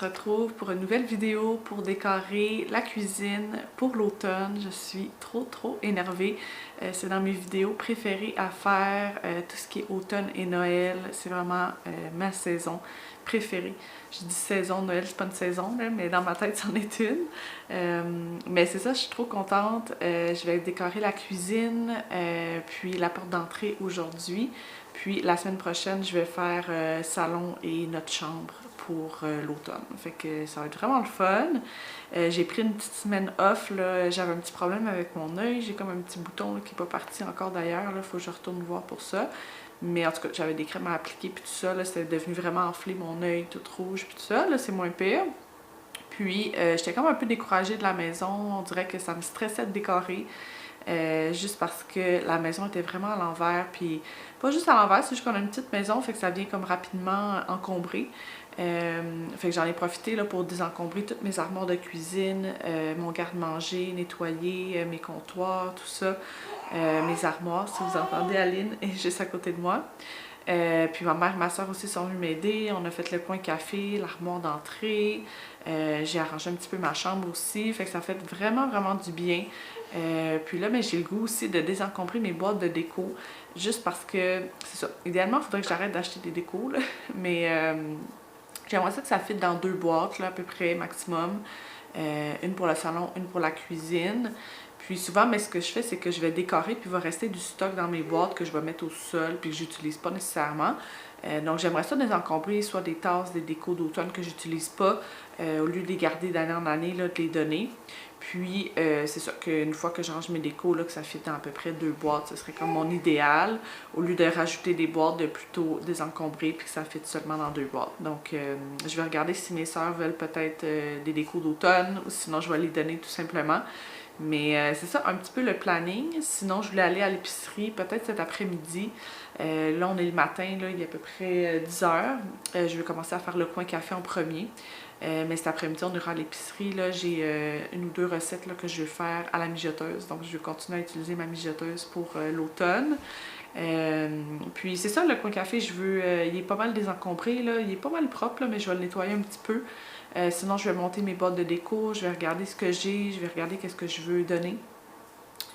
retrouve pour une nouvelle vidéo pour décorer la cuisine pour l'automne. Je suis trop énervée. C'est dans mes vidéos préférées à faire, tout ce qui est automne et Noël. C'est vraiment ma saison préférée. Je dis saison, Noël, c'est pas une saison, là, mais dans ma tête, c'en est une. Mais c'est ça, je suis trop contente. Je vais décorer la cuisine, puis la porte d'entrée aujourd'hui. Puis la semaine prochaine, je vais faire salon et notre chambre pour l'automne. Fait que ça va être vraiment le fun. J'ai pris une petite semaine off, là. J'avais un petit problème avec mon œil. J'ai comme un petit bouton là, qui n'est pas parti encore d'ailleurs. Il faut que je retourne voir pour ça. Mais en tout cas, j'avais des crèmes à appliquer puis tout ça. C'était devenu vraiment enflé mon œil tout rouge puis tout ça. Là, c'est moins pire. Puis j'étais comme un peu découragée de la maison. On dirait que ça me stressait de décorer. Juste parce que la maison était vraiment à l'envers, puis pas juste à l'envers, c'est juste qu'on a une petite maison, fait que ça vient comme rapidement encombré. Fait que j'en ai profité là, pour désencombrer toutes mes armoires de cuisine, mon garde-manger, nettoyer mes comptoirs, tout ça, mes armoires, si vous entendez Aline est juste à côté de moi. Puis ma mère et ma soeur aussi sont venues m'aider. On a fait le coin café, l'armoire d'entrée. J'ai arrangé un petit peu ma chambre aussi. Fait que ça fait vraiment du bien. Puis là, j'ai le goût aussi de désencombrer mes boîtes de déco. Juste parce que, c'est ça. Idéalement, il faudrait que j'arrête d'acheter des décos. Là. Mais j'aimerais ça que ça fitte dans 2 boîtes, là, à peu près, maximum. Une pour le salon, une pour la cuisine. Puis souvent, ce que je fais, c'est que je vais décorer, puis il va rester du stock dans mes boîtes que je vais mettre au sol, puis que j'utilise pas nécessairement. Donc j'aimerais ça désencombrer soit des tasses, des décos d'automne que j'utilise pas, au lieu de les garder d'année en année, là, de les donner. Puis c'est ça qu'une fois que je range mes décos, là, que ça fit dans à peu près 2 boîtes, ce serait comme mon idéal, au lieu de rajouter des boîtes, de plutôt désencombrer, puis que ça fit seulement dans 2 boîtes. Donc je vais regarder si mes sœurs veulent peut-être des décos d'automne, ou sinon je vais les donner tout simplement. Mais c'est ça un petit peu le planning. Sinon, je voulais aller à l'épicerie peut-être cet après-midi. Là, on est le matin, là, il y a à peu près 10 heures. Je vais commencer à faire le coin café en premier. Mais cet après-midi, on ira à l'épicerie. J'ai 1 ou 2 recettes là, que je vais faire à la mijoteuse. Donc, je vais continuer à utiliser ma mijoteuse pour l'automne. Puis c'est ça, le coin café, il est pas mal désencombré, là. Il est pas mal propre, là, mais je vais le nettoyer un petit peu. Sinon, je vais monter mes boîtes de déco, je vais regarder ce que j'ai, je vais regarder qu'est-ce que je veux donner.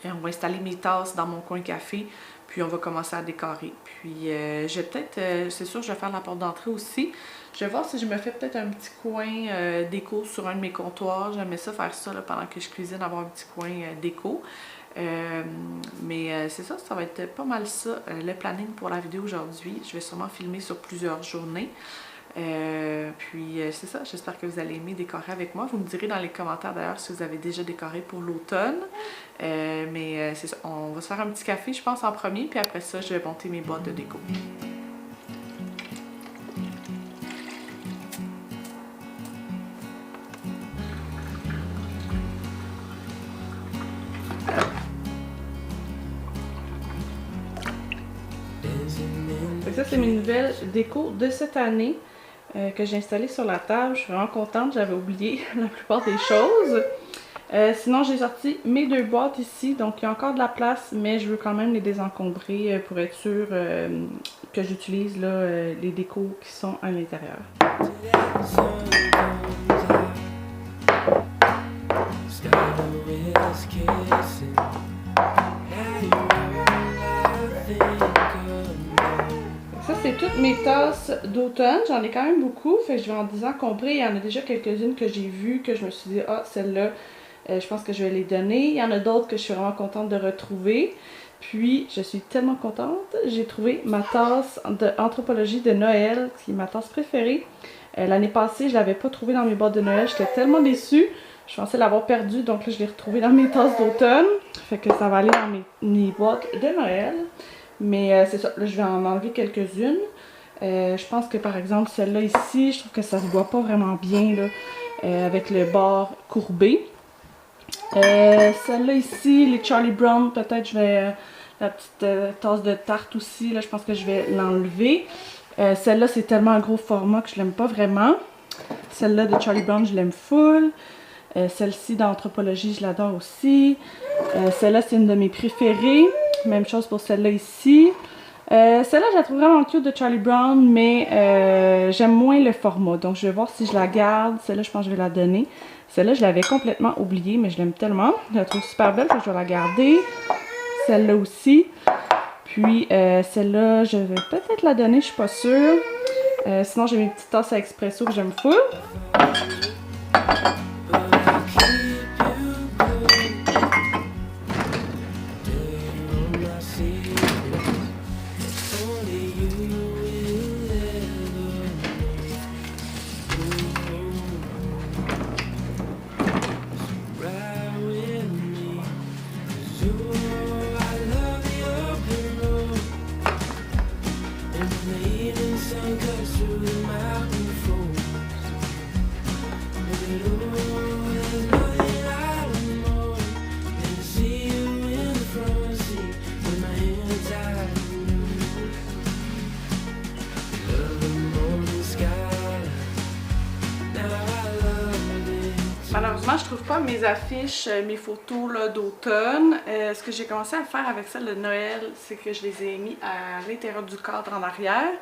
On va installer mes tasses dans mon coin café, puis on va commencer à décorer. Puis je vais peut-être, c'est sûr, je vais faire la porte d'entrée aussi. Je vais voir si je me fais peut-être un petit coin déco sur un de mes comptoirs. J'aimais ça faire ça là, pendant que je cuisine, avoir un petit coin déco. Mais c'est ça, ça va être pas mal ça, le planning pour la vidéo aujourd'hui. Je vais sûrement filmer sur plusieurs journées. Puis c'est ça, j'espère que vous allez aimer décorer avec moi. Vous me direz dans les commentaires d'ailleurs si vous avez déjà décoré pour l'automne. Mais c'est ça, on va se faire un petit café je pense en premier, puis après ça je vais monter mes boîtes de déco. Ça c'est mes nouvelles déco de cette année. Que j'ai installé sur la table. Je suis vraiment contente, j'avais oublié la plupart des choses. Sinon, j'ai sorti mes 2 boîtes ici, donc il y a encore de la place, mais je veux quand même les désencombrer pour être sûre que j'utilise les décos qui sont à l'intérieur. Ça, c'est toutes mes tasses d'automne. J'en ai quand même beaucoup. Fait que je vais en désencombrer. Il y en a déjà quelques-unes que j'ai vues, que je me suis dit, ah, celle-là, je pense que je vais les donner. Il y en a d'autres que je suis vraiment contente de retrouver. Puis, je suis tellement contente. J'ai trouvé ma tasse d'anthropologie de Noël, qui est ma tasse préférée. L'année passée, je ne l'avais pas trouvée dans mes boîtes de Noël. J'étais tellement déçue. Je pensais l'avoir perdue, donc là, je l'ai retrouvée dans mes tasses d'automne. Fait que ça va aller dans mes boîtes de Noël. Mais c'est ça, là je vais en enlever quelques-unes. Je pense que par exemple celle-là ici, je trouve que ça se voit pas vraiment bien là, avec le bord courbé. Celle-là ici, les Charlie Brown, peut-être je vais... la petite tasse de tarte aussi, là je pense que je vais l'enlever. Celle-là c'est tellement un gros format que je l'aime pas vraiment. Celle-là de Charlie Brown, je l'aime full. Celle-ci d'Anthropologie, je l'adore aussi. Celle-là, c'est une de mes préférées. Même chose pour celle-là ici. Celle-là, je la trouve vraiment cute de Charlie Brown, mais j'aime moins le format. Donc, je vais voir si je la garde. Celle-là, je pense que je vais la donner. Celle-là, je l'avais complètement oubliée, mais je l'aime tellement. Je la trouve super belle, donc je vais la garder. Celle-là aussi. Puis, celle-là, je vais peut-être la donner, je suis pas sûre. Sinon, j'ai mes petites tasses à expresso que j'aime full. Malheureusement, je trouve pas mes affiches, mes photos d'automne. Ce que j'ai commencé à faire avec celles de Noël, c'est que je les ai mis à l'intérieur du cadre en arrière.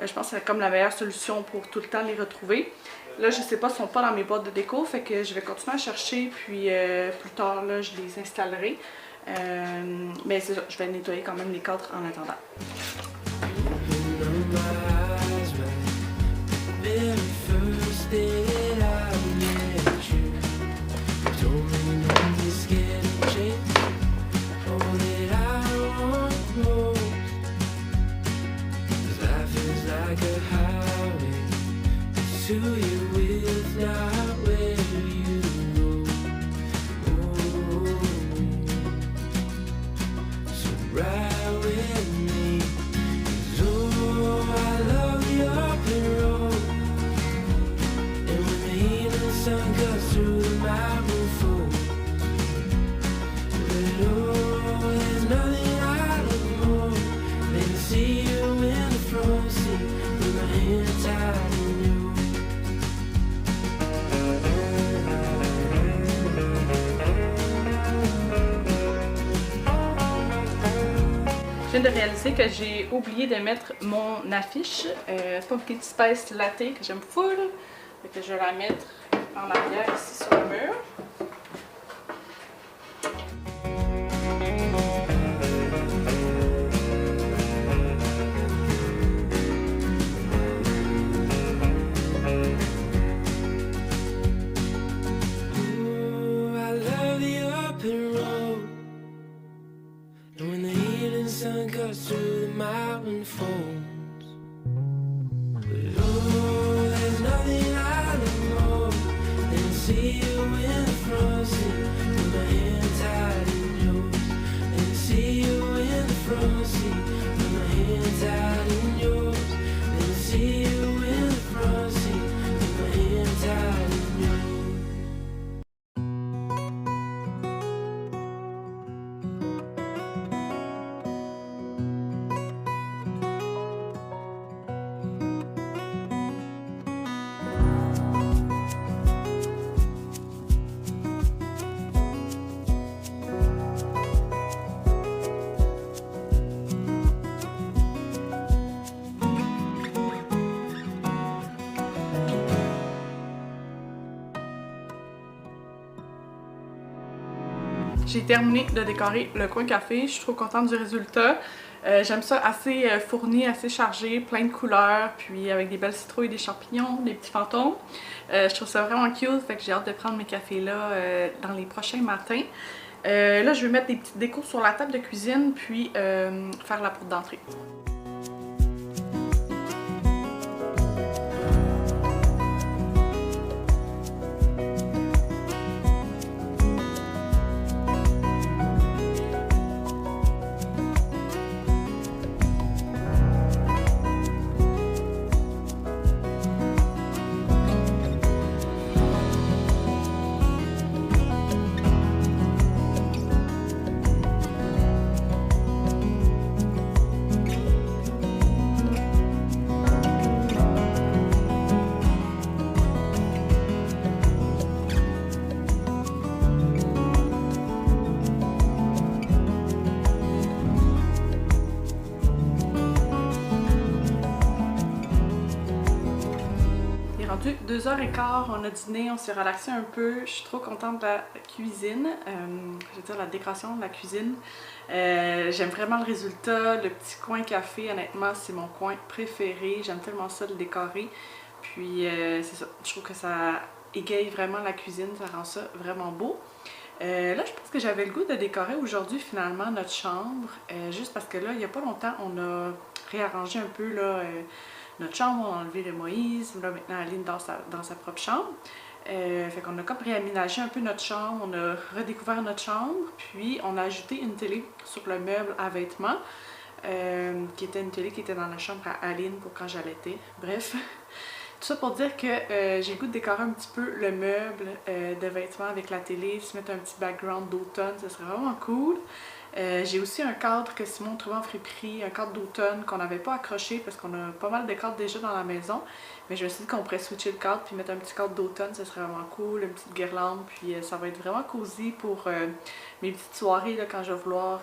Je pense que c'est comme la meilleure solution pour tout le temps les retrouver. Là, je sais pas, ils sont pas dans mes boîtes de déco, fait que je vais continuer à chercher, puis plus tard, là, je les installerai. Mais c'est ça, je vais nettoyer quand même les cadres en attendant. Je viens de réaliser que j'ai oublié de mettre mon affiche Pumpkin Spice Latte que j'aime full. Donc je vais la mettre en arrière ici sur le mur. J'ai terminé de décorer le coin café, je suis trop contente du résultat. J'aime ça assez fourni, assez chargé, plein de couleurs, puis avec des belles citrouilles, des champignons, des petits fantômes. Je trouve ça vraiment cute, fait que j'ai hâte de prendre mes cafés là dans les prochains matins. Là, je vais mettre des petites décos sur la table de cuisine, puis faire la porte d'entrée. 2h15, on a dîné, on s'est relaxé un peu. Je suis trop contente de la cuisine, je veux dire la décoration de la cuisine. J'aime vraiment le résultat, le petit coin café, honnêtement c'est mon coin préféré. J'aime tellement ça le décorer. Puis c'est ça, je trouve que ça égaye vraiment la cuisine, ça rend ça vraiment beau. Là, je pense que j'avais le goût de décorer aujourd'hui finalement notre chambre, juste parce que là, il n'y a pas longtemps, on a réarrangé un peu là, notre chambre, on a enlevé le Moïse, là maintenant Aline dans sa propre chambre. Fait qu'on a comme réaménagé un peu notre chambre, on a redécouvert notre chambre, puis on a ajouté une télé sur le meuble à vêtements, qui était une télé qui était dans la chambre à Aline pour quand j'allaitais, bref. Tout ça pour dire que j'ai le goût de décorer un petit peu le meuble de vêtements avec la télé, se mettre un petit background d'automne, ça serait vraiment cool. J'ai aussi un cadre que Simon trouvait en friperie, un cadre d'automne qu'on n'avait pas accroché parce qu'on a pas mal de cadres déjà dans la maison. Mais je me suis dit qu'on pourrait switcher le cadre puis mettre un petit cadre d'automne, ça serait vraiment cool, une petite guirlande. Puis ça va être vraiment cosy pour mes petites soirées là, quand je vais vouloir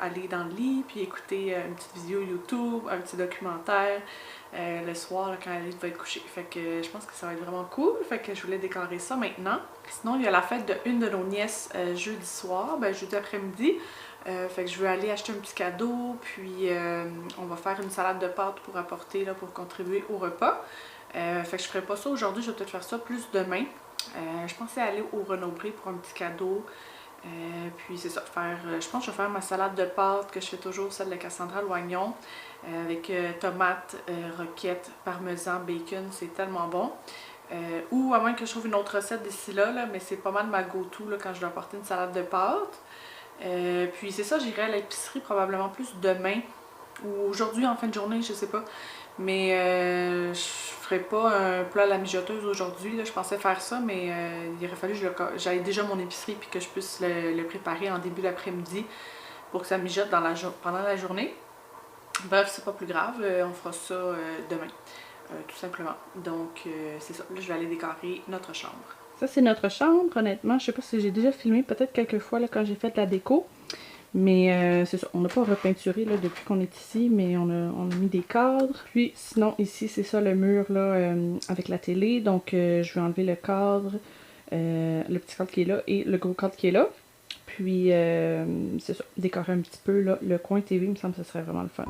aller dans le lit puis écouter une petite vidéo YouTube, un petit documentaire. Le soir là, quand elle va être couchée. Fait que je pense que ça va être vraiment cool. Fait que je voulais décorer ça maintenant. Sinon, il y a la fête de une de nos nièces jeudi soir, jeudi après-midi. Fait que je veux aller acheter un petit cadeau, puis on va faire une salade de pâtes pour apporter, là, pour contribuer au repas. Fait que je ferai pas ça aujourd'hui, je vais peut-être faire ça plus demain. Je pensais aller au Renaud-Bré pour un petit cadeau. Puis c'est ça, je pense que je vais faire ma salade de pâtes que je fais toujours, celle de Cassandra Loignon, avec tomates, roquettes, parmesan, bacon, c'est tellement bon. Ou à moins que je trouve une autre recette d'ici là, mais c'est pas mal ma go-to quand je dois apporter une salade de pâtes. Puis c'est ça, j'irai à l'épicerie probablement plus demain ou aujourd'hui en fin de journée, je sais pas. Mais je ferai pas un plat à la mijoteuse aujourd'hui, je pensais faire ça, mais il aurait fallu que j'aille déjà mon épicerie puis que je puisse le préparer en début d'après-midi pour que ça mijote pendant la journée. Bref, c'est pas plus grave, on fera ça demain, tout simplement. Donc c'est ça, là je vais aller décorer notre chambre. Ça c'est notre chambre, honnêtement, je sais pas si j'ai déjà filmé peut-être quelques fois là, quand j'ai fait la déco. Mais c'est ça, on n'a pas repeinturé là, depuis qu'on est ici, mais on a mis des cadres. Puis sinon, ici, c'est ça le mur là, avec la télé. Donc je vais enlever le cadre, le petit cadre qui est là et le gros cadre qui est là. Puis c'est ça, décorer un petit peu là, le coin TV, il me semble que ce serait vraiment le fun.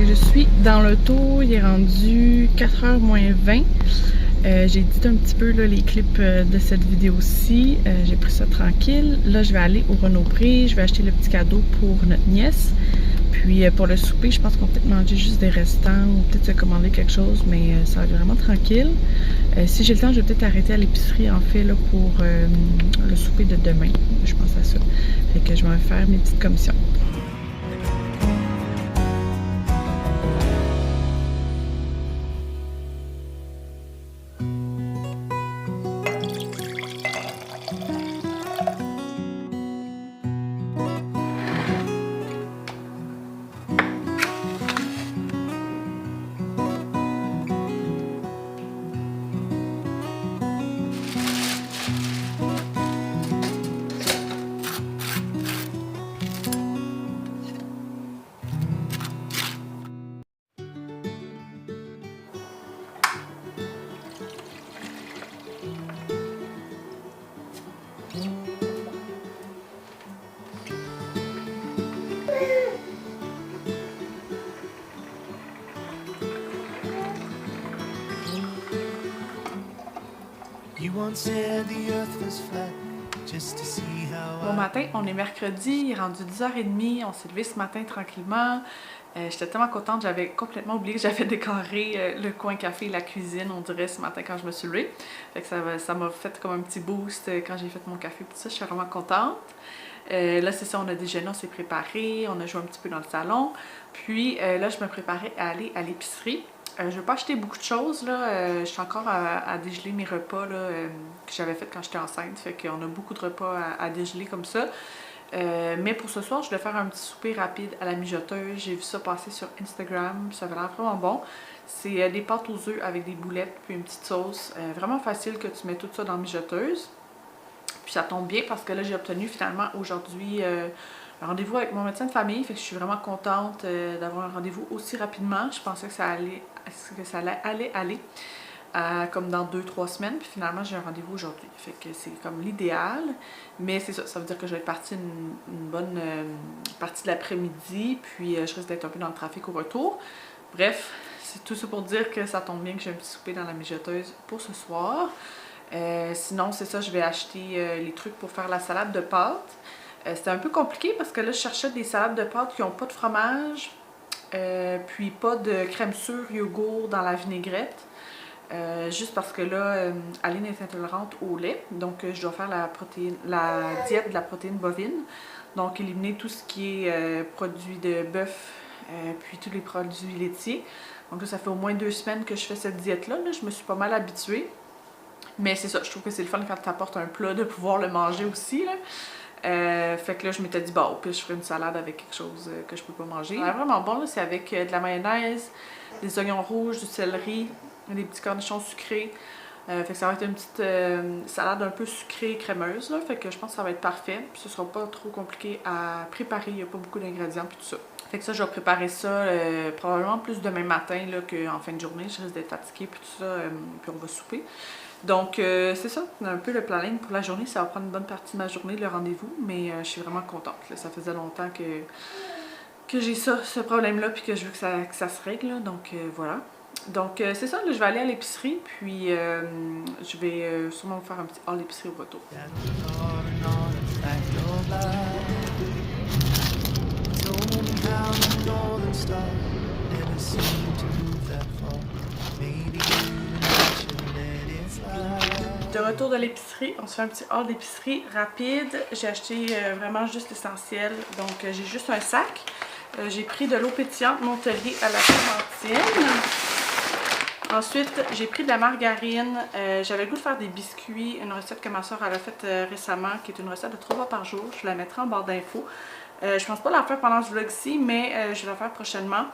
Je suis dans l'auto, il est rendu 4h moins 20. J'ai édité un petit peu là, les clips de cette vidéo-ci. J'ai pris ça tranquille. Là, je vais aller au Renaud-Bré. Je vais acheter le petit cadeau pour notre nièce. Puis pour le souper, je pense qu'on va peut-être manger juste des restants ou peut-être se commander quelque chose, mais ça va être vraiment tranquille. Si j'ai le temps, je vais peut-être arrêter à l'épicerie en fait là, pour le souper de demain. Je pense à ça. Fait que je vais faire mes petites commissions. Bon matin, on est mercredi, il est rendu 10h30, on s'est levé ce matin tranquillement. J'étais tellement contente, j'avais complètement oublié que j'avais décoré le coin café et la cuisine, on dirait, ce matin quand je me suis levée. Fait que ça m'a fait comme un petit boost quand j'ai fait mon café et tout ça, je suis vraiment contente. Là, c'est ça, on a déjeuné, on s'est préparé, on a joué un petit peu dans le salon. Puis là, je me préparais à aller à l'épicerie. Je ne vais pas acheter beaucoup de choses, là. Je suis encore à dégeler mes repas là, que j'avais fait quand j'étais enceinte. Fait qu'on a beaucoup de repas à dégeler comme ça. Mais pour ce soir, je vais faire un petit souper rapide à la mijoteuse. J'ai vu ça passer sur Instagram, ça avait l'air vraiment bon. C'est des pâtes aux œufs avec des boulettes puis une petite sauce. Vraiment facile que tu mets tout ça dans la mijoteuse. Puis ça tombe bien parce que là, j'ai obtenu finalement aujourd'hui un rendez-vous avec mon médecin de famille. Fait que je suis vraiment contente d'avoir un rendez-vous aussi rapidement. Je pensais que ça allait aller comme dans 2-3 semaines. Puis finalement, j'ai un rendez-vous aujourd'hui. Fait que c'est comme l'idéal. Mais c'est ça, ça veut dire que je vais être partie une bonne partie de l'après-midi. Puis je risque d'être un peu dans le trafic au retour. Bref, c'est tout ça pour dire que ça tombe bien que j'ai un petit souper dans la mijoteuse pour ce soir. Sinon, c'est ça, je vais acheter les trucs pour faire la salade de pâtes. C'était un peu compliqué parce que là, je cherchais des salades de pâtes qui n'ont pas de fromage, puis pas de crème sûre, yogourt dans la vinaigrette. Juste parce que là, Aline est intolérante au lait, donc je dois faire la diète de la protéine bovine. Donc, éliminer tout ce qui est produits de bœuf, puis tous les produits laitiers. Donc là, ça fait au moins 2 semaines que je fais cette diète-là. Je me suis pas mal habituée. Mais c'est ça, je trouve que c'est le fun quand tu apportes un plat de pouvoir le manger aussi, là. Fait que là, je m'étais dit, bah, puis je ferai une salade avec quelque chose que je peux pas manger. C'est vraiment bon, c'est avec de la mayonnaise, des oignons rouges, du céleri, des petits cornichons sucrés. Fait que ça va être une petite salade un peu sucrée, crémeuse, là. Fait que je pense que ça va être parfait. Puis ce sera pas trop compliqué à préparer, il n'y a pas beaucoup d'ingrédients puis tout ça. Fait que ça, je vais préparer ça probablement plus demain matin qu'en fin de journée. Je risque d'être fatiguée puis tout ça, puis on va souper. Donc, c'est ça, un peu le planning pour la journée. Ça va prendre une bonne partie de ma journée, le rendez-vous, mais je suis vraiment contente. Là. Ça faisait longtemps que j'ai ce problème-là, puis que je veux que ça se règle. Là. Donc, voilà. Donc, c'est ça, là, je vais aller à l'épicerie, puis je vais sûrement vous faire un petit haul d'épicerie au retour. De retour de l'épicerie, on se fait un petit haul d'épicerie rapide. J'ai acheté vraiment juste l'essentiel. Donc j'ai juste un sac. J'ai pris de l'eau pétillante Montelier à la clémentine. Ensuite, j'ai pris de la margarine. J'avais le goût de faire des biscuits, une recette que ma soeur a faite récemment, qui est une recette de 3 fois par jour. Je vous la mettrai en barre d'infos. Je pense pas la faire pendant ce vlog-ci, mais je vais la faire prochainement.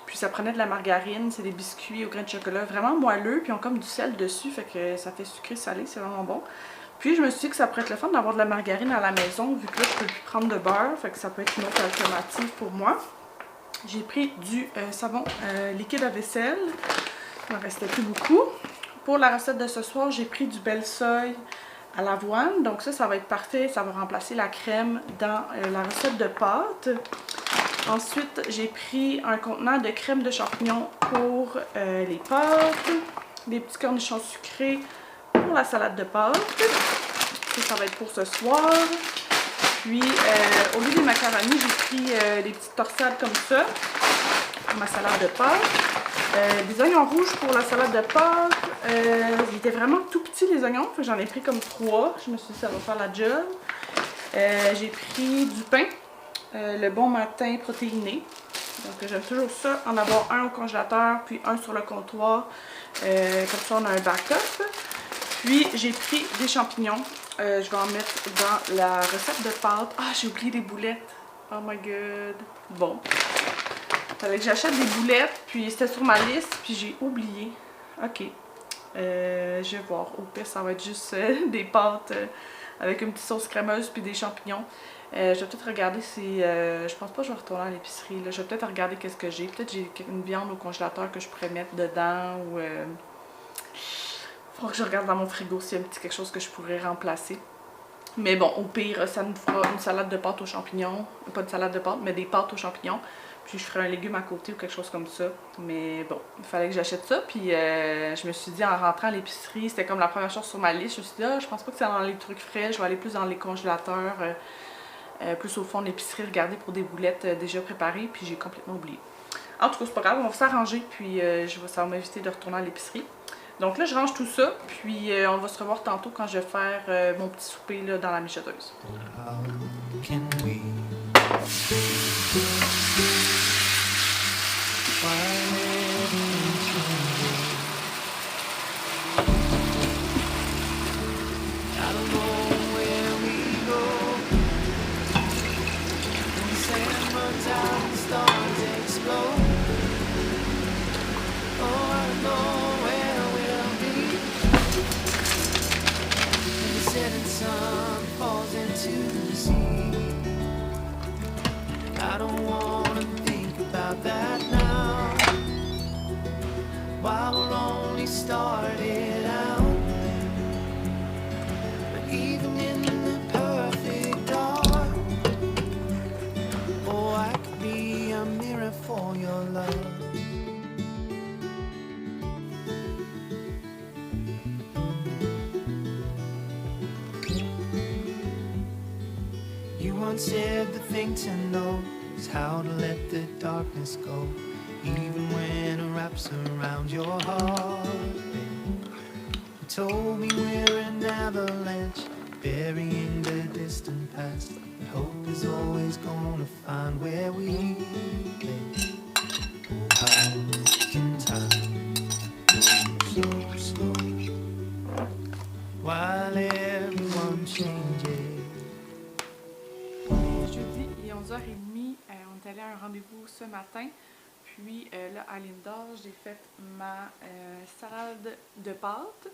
Puis ça prenait de la margarine, c'est des biscuits au grain de chocolat vraiment moelleux, puis ils ont comme du sel dessus, fait que ça fait sucré-salé, c'est vraiment bon. Puis je me suis dit que ça pourrait être le fun d'avoir de la margarine à la maison, vu que là je peux plus prendre de beurre, fait que ça peut être une autre alternative pour moi. J'ai pris du savon liquide à vaisselle, il m'en restait plus beaucoup. Pour la recette de ce soir, j'ai pris du bel soy à l'avoine, donc ça va être parfait, ça va remplacer la crème dans la recette de pâtes. Ensuite, j'ai pris un contenant de crème de champignons pour les pâtes, des petits cornichons sucrés pour la salade de pâtes. Ça va être pour ce soir. Puis, au lieu des macaronis, j'ai pris des petites torsades comme ça pour ma salade de pâtes. Des oignons rouges pour la salade de pâtes. Ils étaient vraiment tout petits les oignons, j'en ai pris comme 3. Je me suis dit ça va faire la job. J'ai pris du pain. Le bon matin protéiné. Donc j'aime toujours ça, en avoir un au congélateur puis un sur le comptoir. Comme ça on a un backup. Puis j'ai pris des champignons. Je vais en mettre dans la recette de pâtes. Ah, j'ai oublié des boulettes. Oh my god. Bon. Fallait que j'achète des boulettes, puis c'était sur ma liste, puis j'ai oublié. Ok. Je vais voir. Au pire, ça va être juste des pâtes avec une petite sauce crémeuse puis des champignons. Je vais peut-être regarder si... je pense pas que je vais retourner à l'épicerie. Je vais peut-être regarder qu'est-ce que j'ai. Peut-être j'ai une viande au congélateur que je pourrais mettre dedans ou... faudra que je regarde dans mon frigo s'il y a quelque chose que je pourrais remplacer. Mais bon, au pire, ça nous fera une salade de pâtes aux champignons. Pas de salade de pâtes, mais des pâtes aux champignons. Puis je ferai un légume à côté ou quelque chose comme ça. Mais bon, il fallait que j'achète ça. Puis je me suis dit en rentrant à l'épicerie, c'était comme la première chose sur ma liste. Je me suis dit, ah, je pense pas que c'est dans les trucs frais. Je vais aller plus dans les congélateurs, plus au fond de l'épicerie, regarder pour des boulettes déjà préparées. Puis j'ai complètement oublié. En tout cas, c'est pas grave, on va s'arranger. Puis ça va m'inviter de retourner à l'épicerie. Donc là, je range tout ça, puis on va se revoir tantôt quand je vais faire mon petit souper là, dans la mijoteuse. I don't wanna think about that now. Why we're only started out. But even in the perfect dark, oh, I could be a mirror for your love. You once said the thing to know is how to let the darkness go, even when it wraps around your heart. You told me we're an avalanche, burying the distant past, but hope is always gonna find where we lay. How can time go so slow while everyone changes? Jeudi, il est 11h30, on est allé à un rendez-vous ce matin, puis là à l'Indoor, j'ai fait ma salade de pâtes.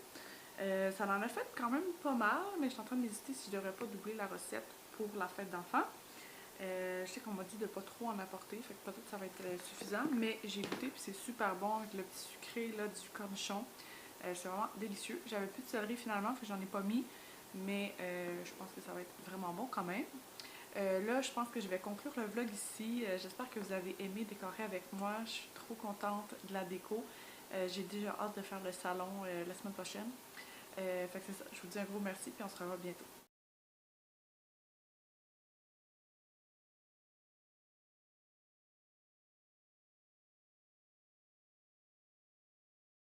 Ça en a fait quand même pas mal, mais je suis en train d'hésiter si je devrais pas doubler la recette pour la fête d'enfants. Je sais qu'on m'a dit de pas trop en apporter, fait que peut-être ça va être suffisant, mais j'ai goûté puis c'est super bon avec le petit sucré là, du cornichon. C'est vraiment délicieux. J'avais plus de céleri finalement, fait que j'en ai pas mis, mais je pense que ça va être vraiment bon quand même. Là, je pense que je vais conclure le vlog ici. J'espère que vous avez aimé décorer avec moi. Je suis trop contente de la déco. J'ai déjà hâte de faire le salon la semaine prochaine. Fait que c'est ça. Je vous dis un gros merci et on se revoit bientôt.